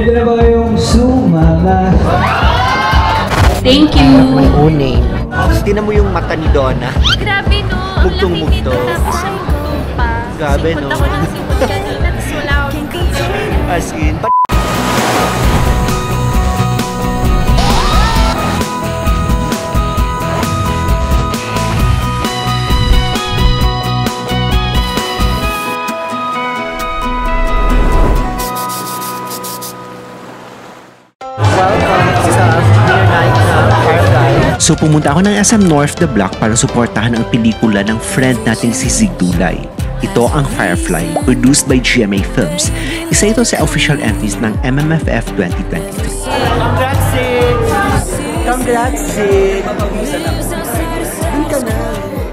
Ready na ba kayong sumama? Thank you. My own name. Tinan mo yung mata ni Donna. Grabe no. Mugtong-mugto. Tapos siya yung pa. Grabe no. Sipot ako ng sipot kanina. Tapos wala akong dito. As in. So pumunta ako ng SM North the Block para suportahan ang pelikula ng friend nating si Zig Dulay. Ito ang Firefly, produced by GMA Films. Isa ito sa official entries ng MMFF 2023. Congrats, Sid! Congrats, Sid!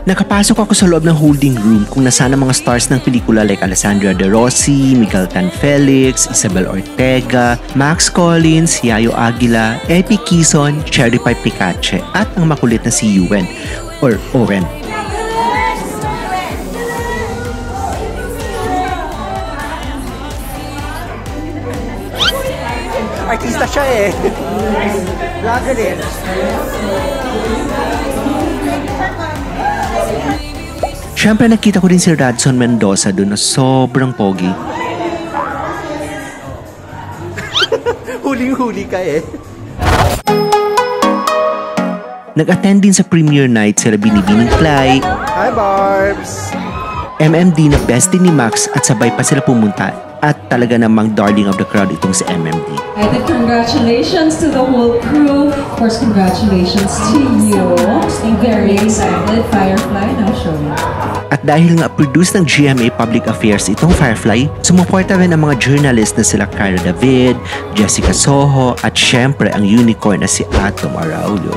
Nakapasok ako sa loob ng holding room kung nasaan ang mga stars ng pelikula like Alessandra De Rossi, Miguel Tan Felix, Isabel Ortega, Max Collins, Yayo Aguila, Epi Quezon, Cherry Pie Picache at ang makulit na si Yuen or Oren. Artista siya eh. Vlogger din. Siyempre nakita ko rin si Radson Mendoza doon na sobrang pogi. Huling-huli ka eh. Nag-attend din sa premiere night sila Binibining Clay, Hi, Barbs! MMD na bestie ni Max at sabay pa sila pumunta at talaga namang darling of the crowd itong si MMD. I think congratulations to the whole crew. Of course, congratulations to you. I'm very excited. Firefly now showing. At dahil nga produce ng GMA Public Affairs itong Firefly, sumuporta rin ang mga journalist na sila Cara David, Jessica Soho at syempre ang unicorn na si Atom Araulio.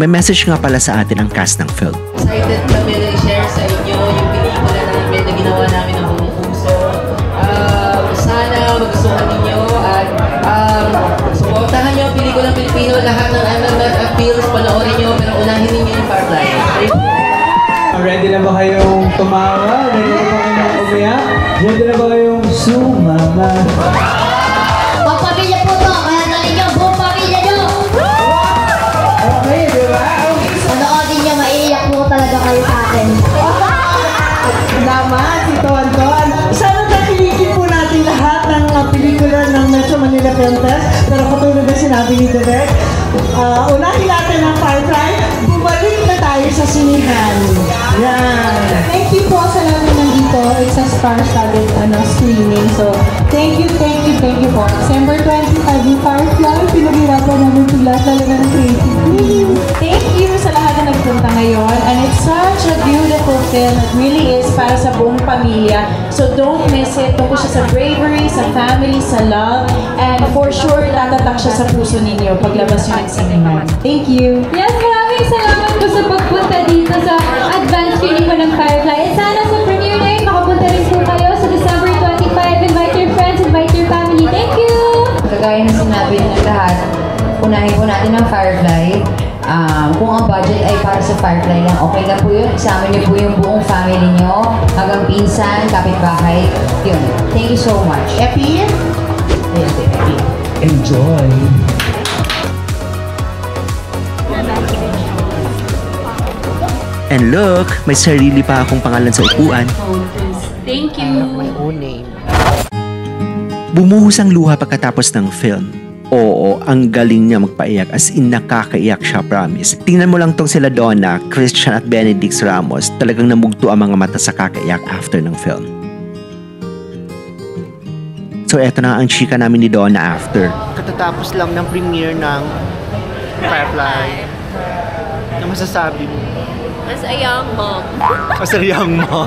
May message nga pala sa atin ang cast ng film. Excited kami na i-share sa inyo yung pelikula namin na ginawa namin ng buong puso. Sana magustuhan ninyo at supportahan nyo ang pelikulang Pilipino. Lahat ng MMF appeals, panoorin nyo, pero unahin ninyo yung Firefly. Ready na ba kayong tumawa? Ready na ba kayong umiyak? Ready na ba kayong sumama? Pagpamilya po to, kaya dali nyo buong pamilya nyo! Okay, di ba? Panoodin nyo, maiiyak po talaga kayo sa akin. Naman, si Tonton. Sana nakiliki po natin lahat ng pelikula ng Metro Manila Film Fest. Pero katulad na sinabi ni Direk, unahin natin ang Firefly. Bumalik na tayo sa sinihan. Yan. Thank you po sa lahat na nandito. It's a star-studded screening. So, thank you po. December 25, yung Firefly, pinaghirapan namin po lahat talaga ng creative team. Thank you sa lahat na nagpunta ngayon. And it's such a beautiful film. It really is para sa buong pamilya. So, don't miss it. Tungkol siya sa bravery, sa family, sa love. And for sure, tatatak siya sa puso ninyo paglabas nyo ng sinihan. Thank you. Yes, maraming salamat po sa pagpunta dito sa advance screening po ng Firefly. At sana sa premiere night, makapunta rin po kayo sa December 25. Invite your friends, invite your family. Thank you! Kagaya na sinabi ng lahat, unahin po natin ang Firefly. Kung ang budget ay para sa Firefly lang, okay na po yun. Isama niyo po yung buong family niyo, hanggang pinsan, kapitbahay. Yun. Thank you so much. Epi? Yes, Epi. Enjoy! And look, may sarili pa akong pangalan sa upuan. Thank you. My own name. Bumuhos ang luha pagkatapos ng film. Oo, ang galing niya magpaiyak as in nakakaiyak siya, promise. Tingnan mo lang tong sila Donna, Christian at Benedict Ramos. Talagang namugto ang mga mata sa kakaiyak after ng film. So eto na ang chika namin ni Donna after. Katatapos lang ng premiere ng Firefly. Ano masasabi mo? As a young mom, As a young mom.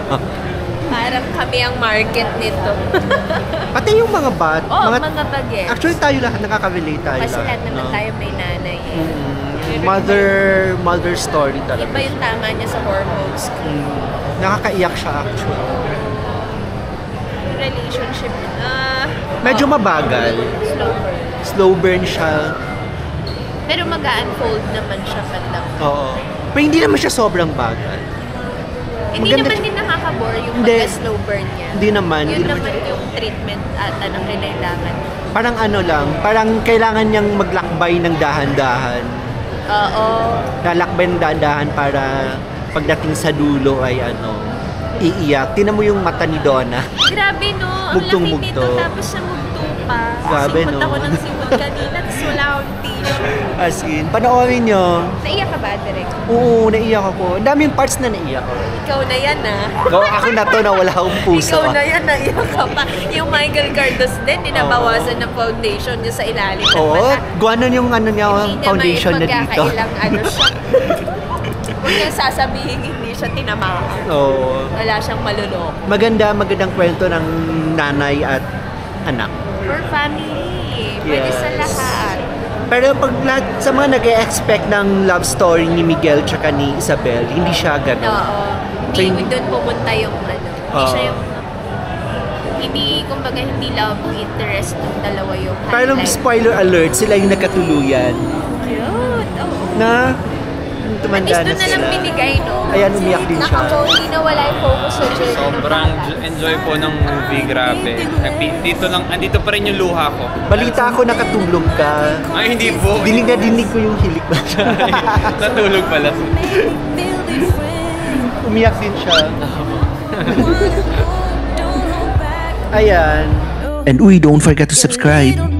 parang kami ang market nito. Pati yung mga mga bagets. Actually tayo lahat nakaka-relate tayo. Kasi lahat naman no? tayo may nanay eh. Mother story talaga. Iba yung tama niya sa hormones ko. Nakakaiyak siya actually. Relationship, Medyo mabagal. Slow burn siya. Pero mag-unfold naman siya pandang. Oo. Pero hindi naman siya sobrang bagal. Hindi Maganda naman din nakaka-bore yung Hindi. pagka-slow burn niya. Hindi naman. Yun Hindi naman. naman yung treatment ata na kailangan. Parang ano lang, parang kailangan niyang maglakbay ng dahan-dahan. Oo. Lalakbay ng dahan-dahan para pagdating sa dulo ay iiyak. Tinan mo yung mata ni Donna. Grabe no, ang laki Mugtong-mugto. nito tapos sa mugto pa. Grabe, Simot no? ako ng simot kanina tapos wala akong tissue. As in, panoorin niyo. Naiyak ka ba, Direk? Oo, naiyak ako. Ang daming parts na naiyak ako. Ikaw na yan Go, ako na to na wala akong puso. Ikaw na yan, naiyak ka pa. Yung Michael Cardos din, dinabawasan ng foundation niya sa ilalim ng Oo, mata. guwanan yung foundation na dito. Hindi siya. Huwag niyang sasabihin hindi siya tinamaan. Oo. Wala siyang maluloko. Magandang kwento ng nanay at anak. For family. Pwede sa lahat. Pero pag lahat, sa mga nag-e-expect ng love story ni Miguel tsaka ni Isabel, hindi siya gano'n. Oo. So, Hindi doon pumunta yung Hindi siya yung kumbaga hindi love interest ng dalawa yung Pero highlight. spoiler alert, sila yung nagkatuluyan. Cute. Oo. Na At tumanda least na doon na sila. lang binigay, no? Ayan, umiyak din siya. Hindi na wala yung focus sa journey ng Sobrang bata. enjoy po ng movie, grabe. Happy. Andito pa rin yung luha ko. Balita ako nakatulog ka. Ay, hindi po. Dinig na dinig ko yung hilik ba? Natulog pala. Umiyak din siya. Ayan. And don't forget to subscribe.